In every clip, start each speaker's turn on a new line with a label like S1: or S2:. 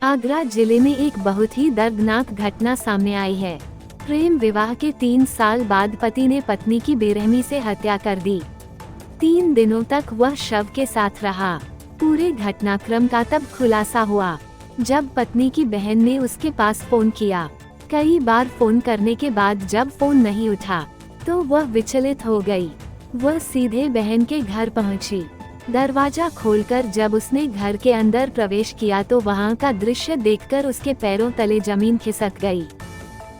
S1: आगरा जिले में एक बहुत ही दर्दनाक घटना सामने आई है। प्रेम विवाह के 3 साल बाद पति ने पत्नी की बेरहमी से हत्या कर दी। 3 दिनों तक वह शव के साथ रहा। पूरे घटनाक्रम का तब खुलासा हुआ जब पत्नी की बहन ने उसके पास फोन किया। कई बार फोन करने के बाद जब फोन नहीं उठा तो वह विचलित हो गई। वह सीधे बहन के घर पहुंची। दरवाजा खोलकर जब उसने घर के अंदर प्रवेश किया तो वहां का दृश्य देखकर उसके पैरों तले जमीन खिसक गई।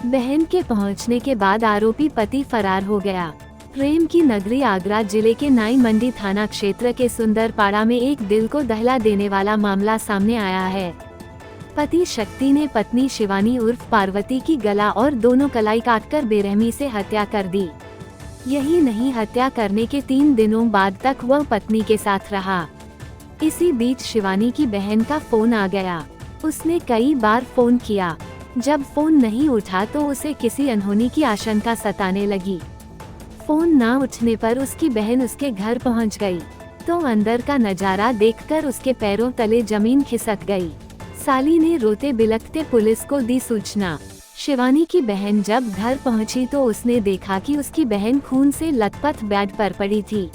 S1: बहन के पहुंचने के बाद आरोपी पति फरार हो गया। प्रेम की नगरी आगरा जिले के नाई मंडी थाना क्षेत्र के सुंदरपाड़ा में एक दिल को दहला देने वाला मामला सामने आया है। पति शक्ति ने पत्नी शिवानी उर्फ पार्वती की गला और दोनों कलाई काटकर बेरहमी से हत्या कर दी। यही नहीं, हत्या करने के 3 दिनों बाद तक वह पत्नी के साथ रहा। इसी बीच शिवानी की बहन का फोन आ गया। उसने कई बार फोन किया। जब फोन नहीं उठा तो उसे किसी अनहोनी की आशंका सताने लगी। फोन ना उठने पर उसकी बहन उसके घर पहुंच गई तो अंदर का नजारा देखकर उसके पैरों तले जमीन खिसक गई। साली ने रोते बिलखते पुलिस को दी सूचना। शिवानी की बहन जब घर पहुंची तो उसने देखा कि उसकी बहन खून से लथपथ बेड पर पड़ी थी।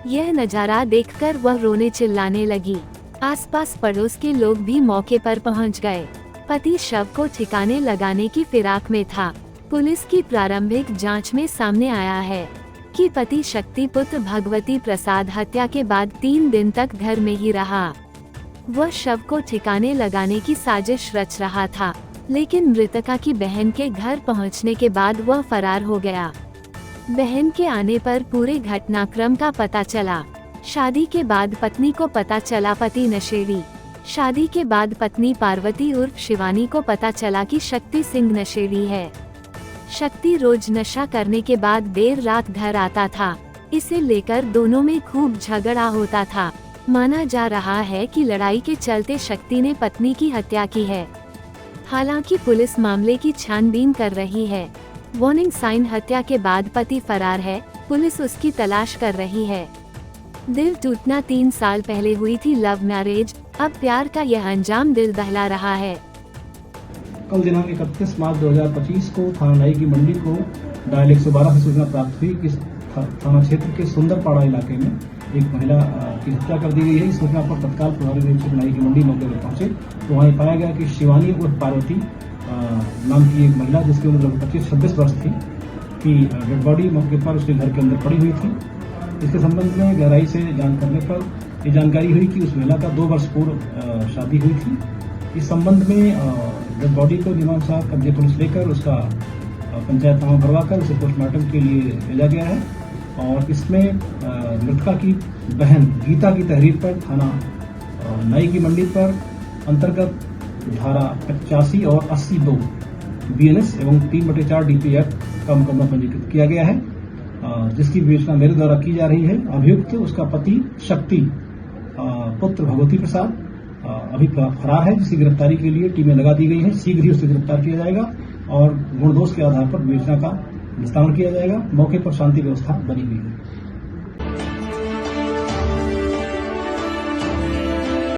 S1: यह नजारा देखकर वह रोने चिल्लाने लगी। आसपास पड़ोस के लोग भी मौके पर पहुंच गए। पति शव को ठिकाने लगाने की फिराक में था। पुलिस की प्रारंभिक जांच में सामने आया है कि पति शक्ति पुत्र भगवती प्रसाद हत्या के बाद 3 दिन तक घर में ही रहा। वह शव को ठिकाने लगाने की साजिश रच रहा था, लेकिन मृतका की बहन के घर पहुंचने के बाद वह फरार हो गया। बहन के आने पर पूरे घटनाक्रम का पता चला। शादी के बाद पत्नी को पता चला पति नशेड़ी। शादी के बाद पत्नी पार्वती उर्फ शिवानी को पता चला कि शक्ति सिंह नशेड़ी है। शक्ति रोज नशा करने के बाद देर रात घर आता था। इसे लेकर दोनों में खूब झगड़ा होता था। माना जा रहा है कि लड़ाई के चलते शक्ति ने पत्नी की हत्या की है। हालांकि पुलिस मामले की छानबीन कर रही है। वार्निंग साइन हत्या के बाद पति फरार है। पुलिस उसकी तलाश कर रही है। दिल टूटना 3 साल पहले हुई थी लव मैरिज। अब प्यार का यह अंजाम दिल दहला रहा है।
S2: कल दिनांक 31 मार्च 2025 को थाना नाई की मंडी को डायल 112 से सूचना प्राप्त हुई कि थाना क्षेत्र के सुंदरपाड़ा इलाके में एक महिला की हत्या कर दी गई है। इस सूचना पर तत्काल प्रभारी निरीक्षक नाई की मंडी मौके पर पहुंचे तो वहाँ पाया गया कि शिवानी और पार्वती नाम की एक महिला जिसकी उम्र लगभग 25-26 वर्ष थी की डेड बॉडी मौके पर उसके घर के अंदर पड़ी हुई थी। इसके संबंध में गहराई से जान करने पर ये जानकारी हुई कि उस महिला का 2 वर्ष पूर्व शादी हुई थी। इस संबंध में डेड बॉडी को नियमानुसार कब्जे पुलिस लेकर उसका पंचायतनामा करवाकर उसे पोस्टमार्टम के लिए भेजा गया है। और इसमें मृतका की बहन गीता की तहरीर पर थाना नाई की मंडी पर अंतर्गत धारा 85 और 80(2) BNS एवं 3/4 DP एक्ट का मुकदमा पंजीकृत किया गया है, जिसकी विवेचना मेरे द्वारा की जा रही है। अभियुक्त उसका पति शक्ति पुत्र भगवती प्रसाद अभी फरार है, जिसकी गिरफ्तारी के लिए टीमें लगा दी गई हैं। शीघ्र ही उसे गिरफ्तार किया जाएगा और गुण दोष के आधार पर विवेचना का निस्तारण किया जाएगा। मौके पर शांति व्यवस्था बनी हुई है।